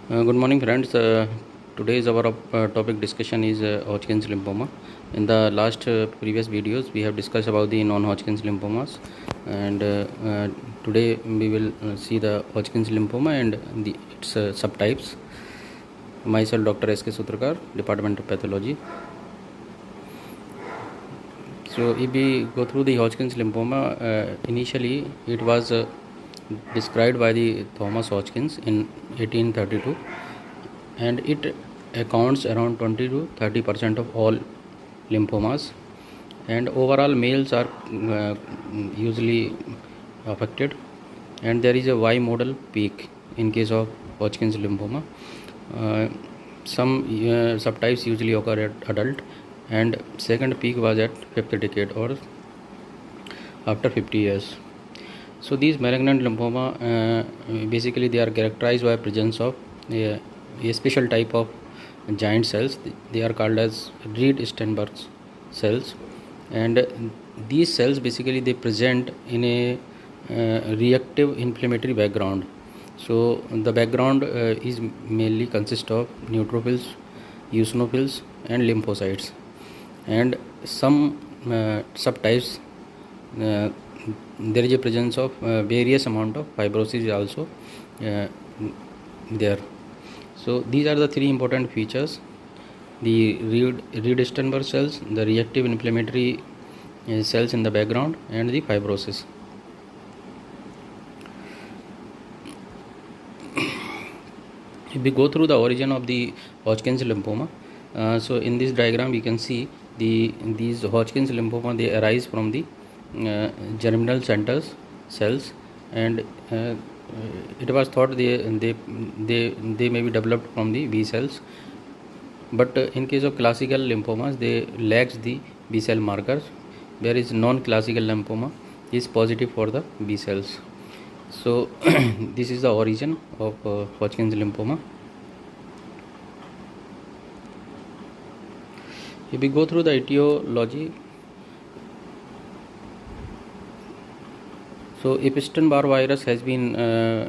Good morning, friends. Today's our topic discussion is Hodgkin's lymphoma. In the last previous videos, we have discussed about the non-Hodgkin's lymphomas, and today we will see the Hodgkin's lymphoma and its subtypes. Myself, Dr. S.K. Sutrakar, Department of Pathology. So, if we go through the Hodgkin's lymphoma, initially it was described by the Thomas Hodgkins in 1832, and it accounts around 20 to 30% of all lymphomas, and overall males are usually affected, and there is a Y model peak in case of Hodgkin's lymphoma. Some subtypes usually occur at adult, and second peak was at fifth decade or after 50 years. So these malignant lymphoma, basically they are characterized by presence of a special type of giant cells. They are called as Reed-Steinberg cells, and these cells basically they present in a reactive inflammatory background. So the background is mainly consists of neutrophils, eosinophils, and lymphocytes, and some subtypes there is a presence of various amount of fibrosis also there. So these are the three important features: the Reed-Steinberg cells, the reactive inflammatory cells in the background, and the fibrosis. If we go through the origin of the Hodgkin's lymphoma, so in this diagram we can see these Hodgkin's lymphoma, they arise from the germinal centers cells, and it was thought they may be developed from the B cells, but in case of classical lymphomas they lacks the B cell markers, whereas non-classical lymphoma is positive for the B cells. So this is the origin of Hodgkin's lymphoma. If we go through the etiology, so Epstein-Barr virus has been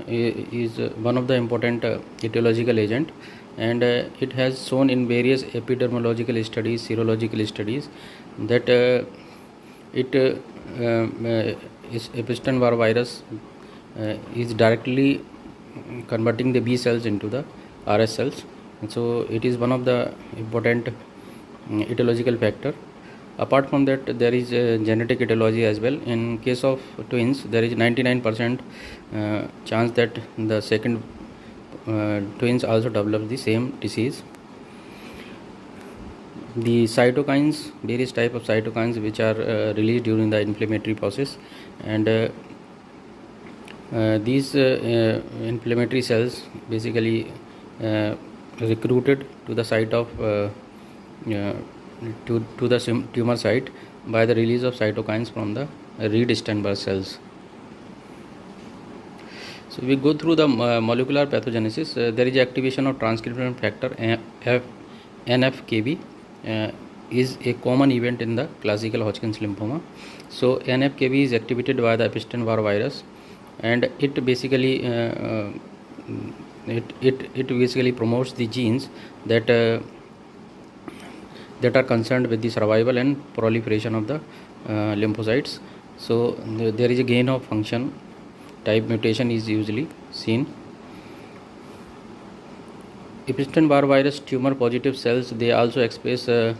is one of the important etiological agent, and it has shown in various epidemiological studies, serological studies, that Epstein-Barr virus is directly converting the B cells into the RS cells, and so it is one of the important etiological factor. Apart from that, there is a genetic etiology as well. In case of twins, there is 99% chance that the second twins also develop the same disease. The cytokines, various type of cytokines which are released during the inflammatory process, and these inflammatory cells basically recruited to the site of to the tumor site by the release of cytokines from the Reed-Steinberg cells. So we go through the molecular pathogenesis. There is activation of transcription factor NF-κB is a common event in the classical Hodgkin's lymphoma. So NF-κB is activated by the Epstein-Barr virus, and it basically it basically promotes the genes that are concerned with the survival and proliferation of the lymphocytes. So there is a gain of function type mutation is usually seen. Epstein-Barr virus tumor positive cells, they also express a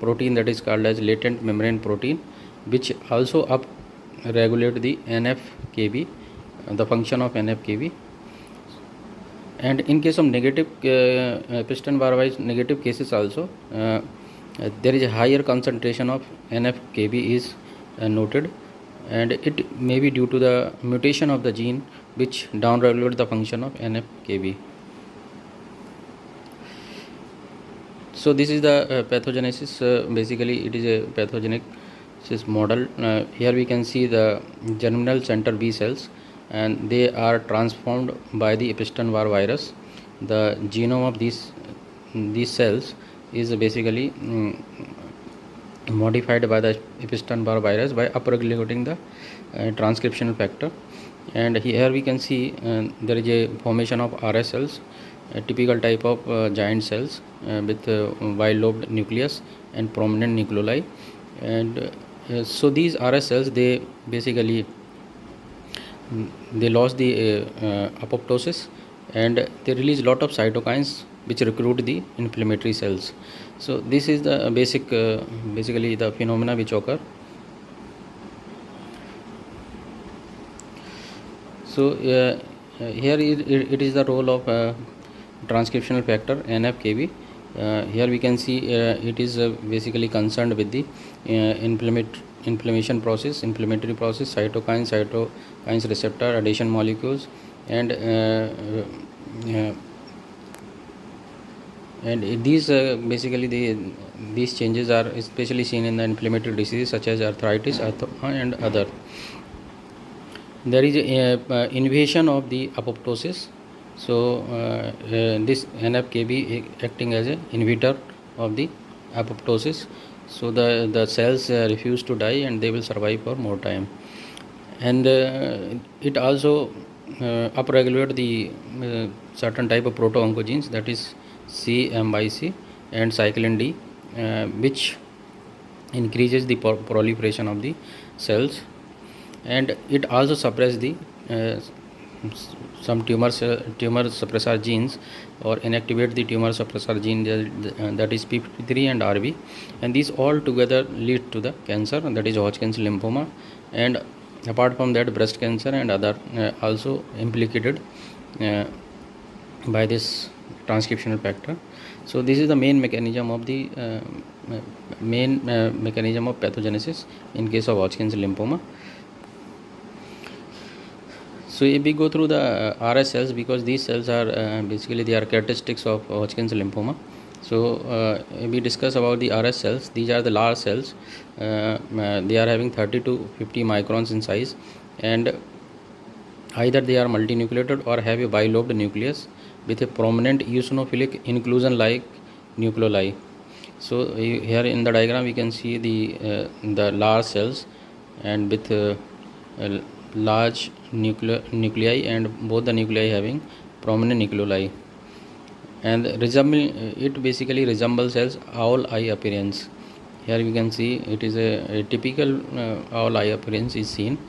protein that is called as latent membrane protein, which also upregulate the NF-κB, the function of NF-κB. And in case of negative Epstein-Barr virus negative cases also, there is a higher concentration of NF-κB is noted, and it may be due to the mutation of the gene which downregulate the function of NF-κB. So this is the pathogenesis. Basically it is a pathogenesis model. Here we can see the germinal center B cells, and they are transformed by the Epstein-Barr virus. The genome of these cells is basically modified by the Epstein-Barr virus by upregulating the transcriptional factor, and here we can see there is a formation of RS cells, a typical type of giant cells with wide-lobed nucleus and prominent nucleoli. And so these RS cells, they basically they lost the apoptosis, and they release lot of cytokines which recruit the inflammatory cells. So this is the basically the phenomena which occur. So here it is the role of transcriptional factor NF-κB. Here we can see it is basically concerned with the inflammation process, inflammatory process, cytokines receptor, adhesion molecules, and these basically these changes are especially seen in the inflammatory diseases such as arthritis and other. There is a invasion of the apoptosis. So this NF-κB acting as an inhibitor of the apoptosis. So the cells refuse to die and they will survive for more time. And it also upregulate the certain type of proto-oncogenes, that is CMYC and cyclin D, which increases the proliferation of the cells. And it also suppresses the some tumor suppressor genes, or inactivate the tumor suppressor gene, that is p53 and RB, and these all together lead to the cancer, that is Hodgkin's lymphoma. And apart from that, breast cancer and other also implicated by this transcriptional factor. So this is the main mechanism of the mechanism of pathogenesis in case of Hodgkin's lymphoma. So if we go through the RS cells, because these cells are basically they are characteristics of Hodgkin's lymphoma. So if we discuss about the RS cells, these are the large cells. They are having 30 to 50 microns in size, and either they are multinucleated or have a bilobed nucleus with a prominent eosinophilic inclusion like nucleoli. So here in the diagram we can see the large cells and with large nuclei, and both the nuclei having prominent nucleoli, and it basically resembles as owl eye appearance. Here we can see it is a typical owl eye appearance is seen.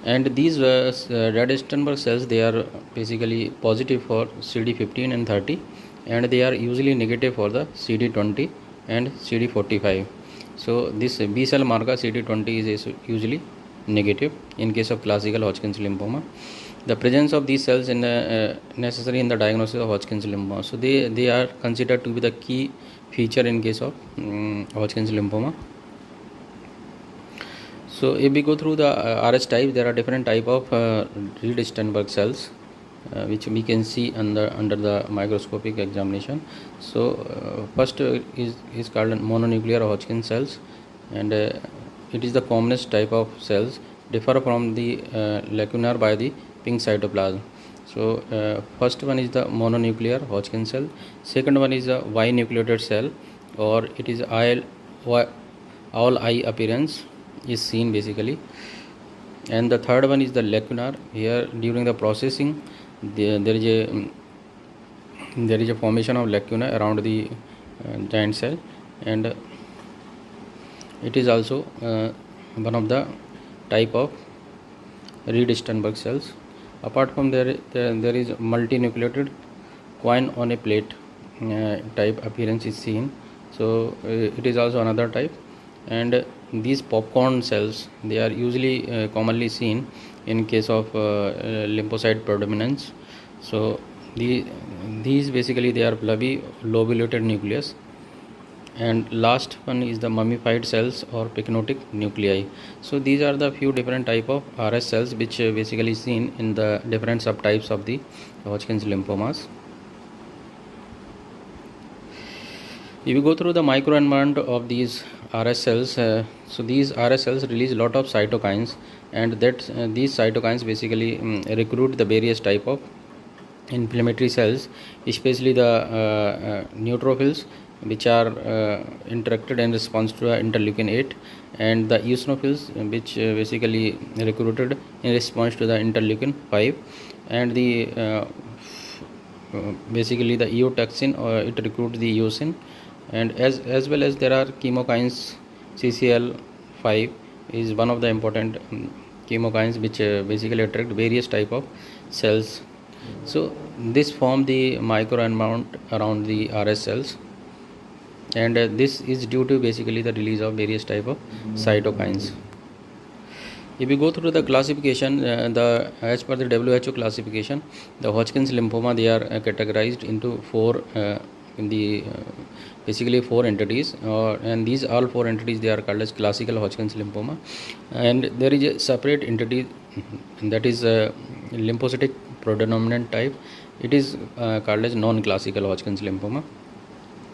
And these Redisenberg cells, they are basically positive for CD15 and 30, and they are usually negative for the CD20 and CD45. So this B cell marker CD20 is usually negative in case of classical Hodgkin's lymphoma. The presence of these cells in necessary in the diagnosis of Hodgkin's lymphoma. So they are considered to be the key feature in case of Hodgkin's lymphoma. So if we go through the RS types, there are different type of Redisenberg cells which we can see under the microscopic examination. So first is called mononuclear Hodgkin cells, and it is the commonest type of cells, differ from the lacunar by the pink cytoplasm. So first one is the mononuclear Hodgkin cell, second one is a Y-nucleated cell, or it is owl eye appearance is seen basically, and the third one is the lacunar. Here during the processing there is a formation of lacuna around the giant cell, and it is also one of the type of Redisenberg cells. Apart from there is multinucleated coin on a plate type appearance is seen. So it is also another type. And these popcorn cells, they are usually commonly seen in case of lymphocyte predominance. So these basically they are lobulated nucleus. And last one is the mummified cells or pycnotic nuclei. So these are the few different type of RS cells which basically seen in the different subtypes of the Hodgkin's lymphomas. If you go through the microenvironment of these RS cells, so these RS cells release a lot of cytokines, and these cytokines basically recruit the various type of inflammatory cells, especially the neutrophils, which are interacted in response to interleukin 8, and the eosinophils, which basically recruited in response to the interleukin 5, and the basically the eotoxin, or it recruits the eosin, and as well as there are chemokines. CCL5 is one of the important chemokines which basically attract various type of cells. So this form the microenvironment around the RS cells, and this is due to basically the release of various type of cytokines. If we go through the classification, as per the WHO classification, the Hodgkin's lymphoma, they are categorized into basically four entities, and these all four entities, they are called as classical Hodgkin's lymphoma. And there is a separate entity, that is lymphocytic predominant type. It is called as non-classical Hodgkin's lymphoma.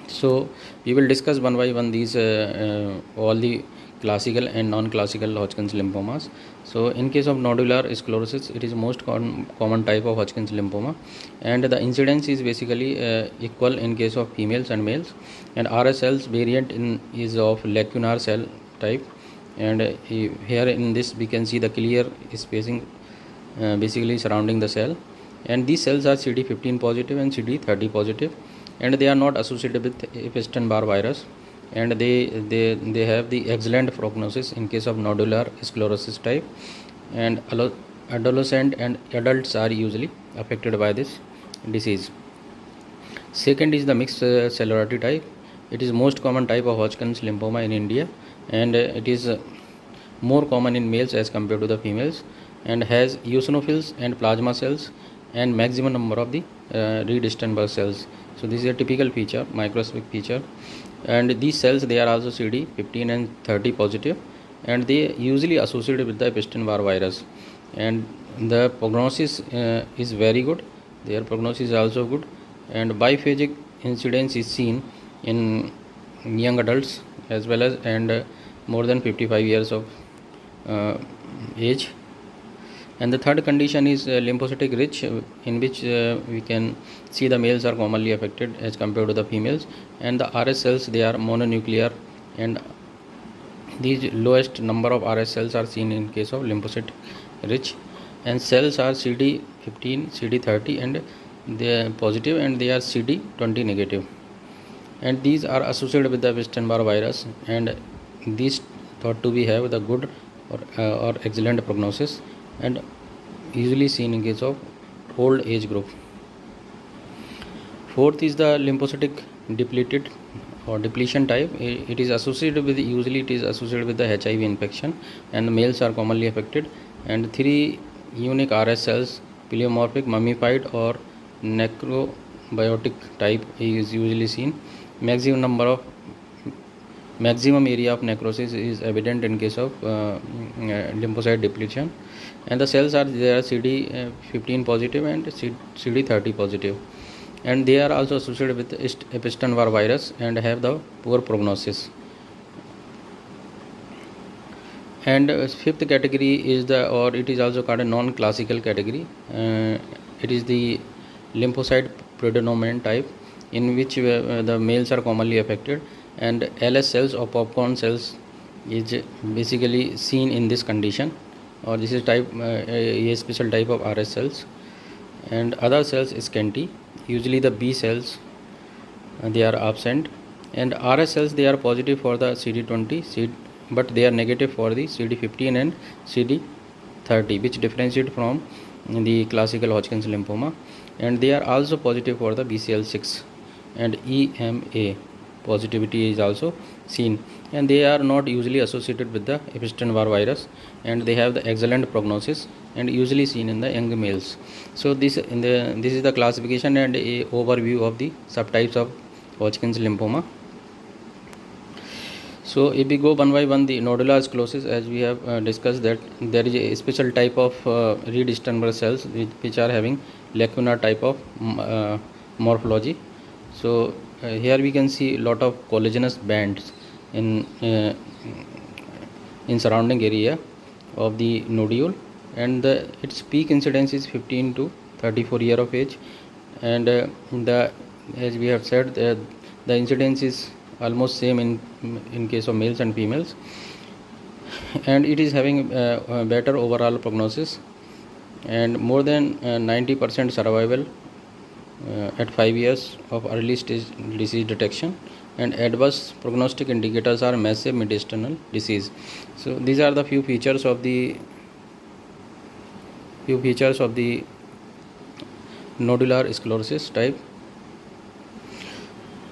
So we will discuss one by one these all the classical and non-classical Hodgkin's lymphomas. So in case of nodular sclerosis, it is most common type of Hodgkin's lymphoma, and the incidence is basically equal in case of females and males. And RS cells variant is of lacunar cell type, and here in this we can see the clear spacing basically surrounding the cell, and these cells are CD15 positive and CD30 positive, and they are not associated with Epstein-Barr virus, and they have the excellent prognosis in case of nodular sclerosis type, and adolescent and adults are usually affected by this disease. Second is the mixed cellularity type. It is most common type of Hodgkin's lymphoma in India, and it is more common in males as compared to the females, and has eosinophils and plasma cells and maximum number of the Reed-Steinberg cells. So this is a typical feature, microscopic feature, and these cells, they are also CD15 and 30 positive, and they usually associated with the Epstein-Barr virus, and the prognosis is very good. Their prognosis is also good, and biphagic incidence is seen in young adults as well as and more than 55 years of age. And the third condition is lymphocytic rich, in which we can see the males are commonly affected as compared to the females, and the RS cells, they are mononuclear, and these lowest number of RS cells are seen in case of lymphocyte rich, and cells are CD15, CD30 and they are positive, and they are CD20 negative, and these are associated with the Epstein-Barr virus, and these thought to be have the good or excellent prognosis, and usually seen in case of old age group. Fourth is the lymphocytic depleted or depletion type. It is associated with, usually it is associated with the HIV infection, and the males are commonly affected, and 3 unique RS cells, pleomorphic, mummified or necrobiotic type is usually seen. Maximum area of necrosis is evident in case of lymphocyte depletion, and the cells are there CD15 positive and CD30 positive, and they are also associated with Epstein-Barr virus and have the poor prognosis. And fifth category is it is also called a non-classical category. It is the lymphocyte predominant type, in which the males are commonly affected, and LS cells or popcorn cells is basically seen in this condition, or this is type a special type of RS cells, and other cells is scanty. Usually the B cells they are absent, and RS cells, they are positive for the CD20 but they are negative for the CD15 and CD30, which differentiate from the classical Hodgkin's lymphoma, and they are also positive for the BCL6 and EMA. Positivity is also seen, and they are not usually associated with the Epstein-Barr virus, and they have the excellent prognosis and usually seen in the young males. So this is the classification and a overview of the subtypes of Hodgkin's lymphoma. So if we go one by one, the nodular sclerosis, as we have discussed, that there is a special type of Reed-Steinberg cells which are having lacunar type of morphology. So here we can see a lot of collagenous bands in surrounding area of the nodule, and its peak incidence is 15 to 34 year of age, and as we have said, the incidence is almost same in case of males and females, and it is having better overall prognosis and more than 90% survival at 5 years of early stage disease detection, and adverse prognostic indicators are massive mediastinal disease. So these are the few features of the nodular sclerosis type.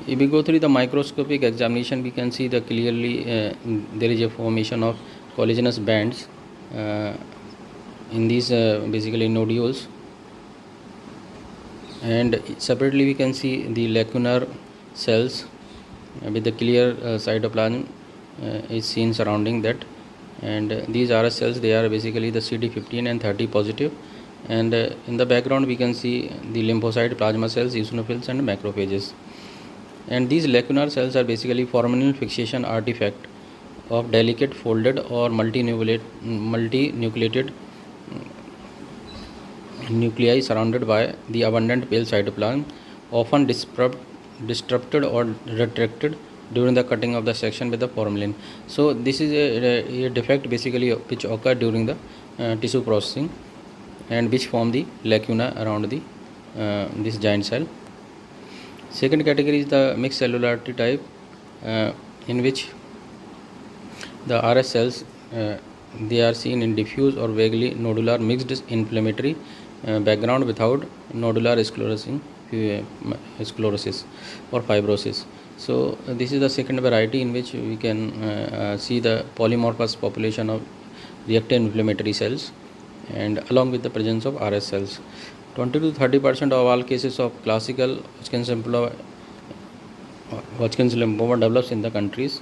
If we go through the microscopic examination, we can see that clearly there is a formation of collagenous bands in these basically nodules, and separately we can see the lacunar cells with the clear cytoplasm is seen surrounding that. And these RS cells, they are basically the CD15 and 30 positive, and in the background we can see the lymphocyte, plasma cells, eosinophils and macrophages. And these lacunar cells are basically formalin fixation artifact of delicate folded or multinucleated nuclei surrounded by the abundant pale cytoplasm, often disrupted or retracted during the cutting of the section with the formalin. So this is a defect basically which occur during the tissue processing, and which form the lacuna around the this giant cell. Second category is the mixed cellularity type, in which the RS cells they are seen in diffuse or vaguely nodular mixed inflammatory background without nodular sclerosis or fibrosis. So this is the second variety in which we can see the polymorphous population of reactive inflammatory cells, and along with the presence of RS cells. 20 to 30% of all cases of classical Hodgkin's lymphoma develops in the countries.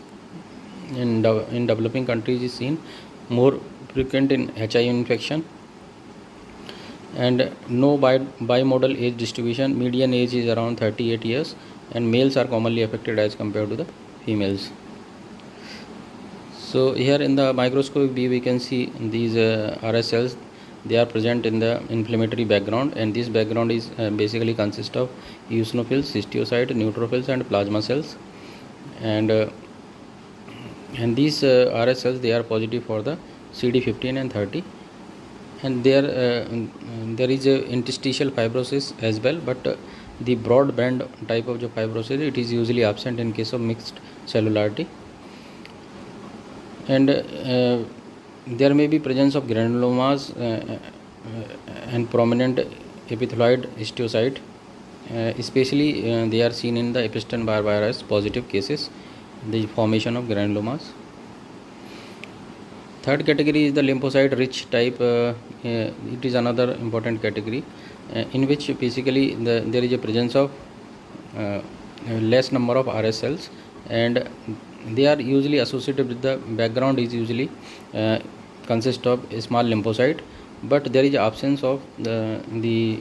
In developing countries is seen more frequent in HIV infection, and no bimodal age distribution. Median age is around 38 years, and males are commonly affected as compared to the females. So here in the microscopic view we can see these RS cells. They are present in the inflammatory background, and this background is basically consists of eosinophils, histiocyte, neutrophils and plasma cells. And these RS cells, they are positive for the CD15 and 30, and there is a interstitial fibrosis as well, but the broad band type of the fibrosis, it is usually absent in case of mixed cellularity. And there may be presence of granulomas and prominent epithelioid histiocyte, especially they are seen in the Epstein-Barr virus positive cases, the formation of granulomas. Third category is the lymphocyte rich type. It is another important category in which basically there is a presence of less number of RS cells, and they are usually associated with the background is usually consist of a small lymphocyte, but there is absence of the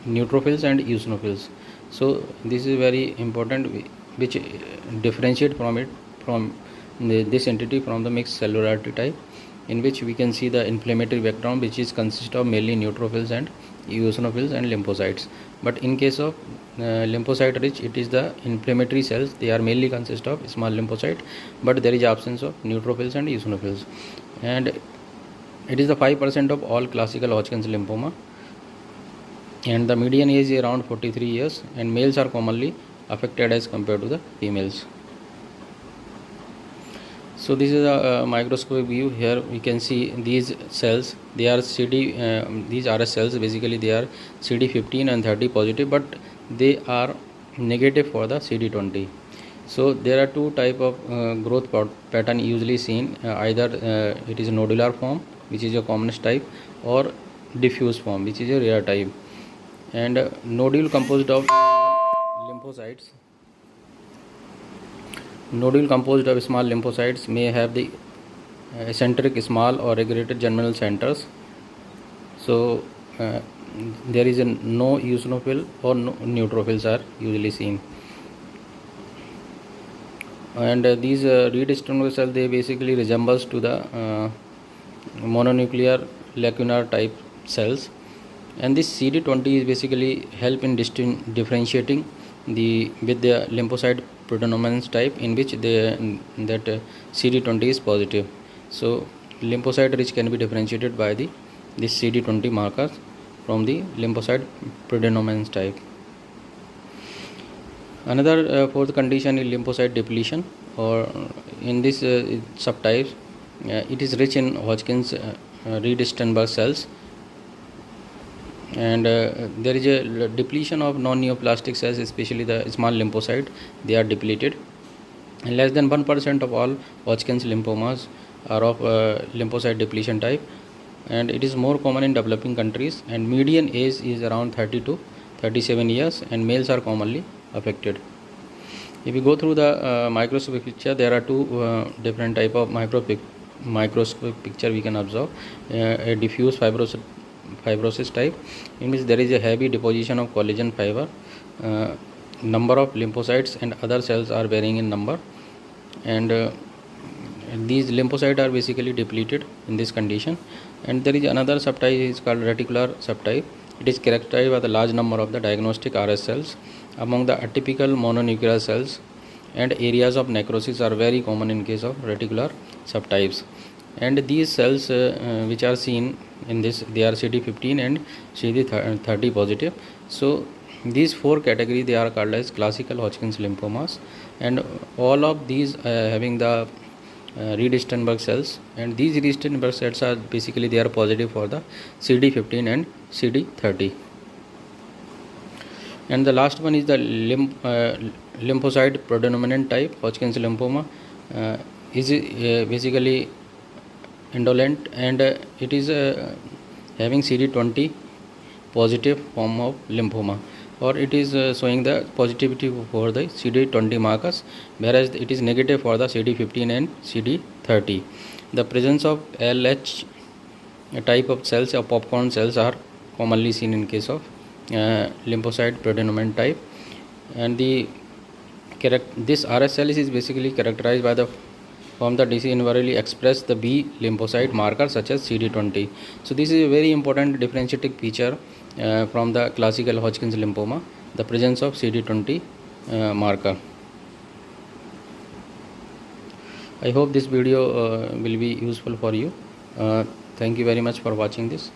neutrophils and eosinophils. So this is very important, which differentiate from this entity from the mixed cellularity type, in which we can see the inflammatory background which is consist of mainly neutrophils and eosinophils and lymphocytes. But in case of lymphocyte rich, it is the inflammatory cells, they are mainly consist of small lymphocyte, but there is absence of neutrophils and eosinophils. And it is the 5% of all classical Hodgkin's lymphoma, and the median age is around 43 years, and males are commonly affected as compared to the females. So this is a microscopic view. Here we can see these cells, they are these RS cells, basically they are CD15 and 30 positive, but they are negative for the CD20. So there are two type of growth pattern usually seen, either it is nodular form, which is a commonest type, or diffuse form, which is a rare type. And nodule composed of lymphocytes. Nodule composed of small lymphocytes may have the eccentric small or aggregated germinal centers. So there is no eosinophil or no neutrophils are usually seen. And these redistinguished cells, they basically resembles to the mononuclear lacunar type cells, and this CD20 is basically help in differentiating with the lymphocyte predominance type, in which that CD20 is positive. So lymphocyte rich can be differentiated by this CD20 markers from the lymphocyte predominance type. Another fourth condition is lymphocyte depletion, or in this subtype, it is rich in Hodgkin's Reed-Sternberg cells, and there is a depletion of non-neoplastic cells, especially the small lymphocyte. They are depleted. And less than 1% of all Hodgkin's lymphomas are of lymphocyte depletion type, and it is more common in developing countries, and median age is around 30 to 37 years, and males are commonly affected. If you go through the microscopic picture, there are two different type of microscopic picture we can observe. A diffuse fibrosis type, in which there is a heavy deposition of collagen fiber. Number of lymphocytes and other cells are varying in number, and these lymphocytes are basically depleted in this condition. And there is another subtype is called reticular subtype. It is characterized by the large number of the diagnostic RS cells among the atypical mononuclear cells, and areas of necrosis are very common in case of reticular subtypes. And these cells which are seen in this, they are CD15 and CD30 positive. So these four categories, they are called as classical Hodgkin's lymphomas, and all of these having the Reed-Sternberg cells, and these Reed-Sternberg cells are basically, they are positive for the CD15 and CD30. And the last one is the lymphocyte predominant type Hodgkin's lymphoma. Is basically indolent, and it is having CD20 positive form of lymphoma, or it is showing the positivity for the CD20 markers, whereas it is negative for the CD15 and CD30. The presence of LH type of cells or popcorn cells are commonly seen in case of lymphocyte predominant type. And this RS cell is basically characterized by the form the disease invariably express the B lymphocyte marker such as CD20. So this is a very important differentiating feature from the classical Hodgkin's lymphoma, the presence of CD20 marker. I hope this video will be useful for you. Thank you very much for watching this.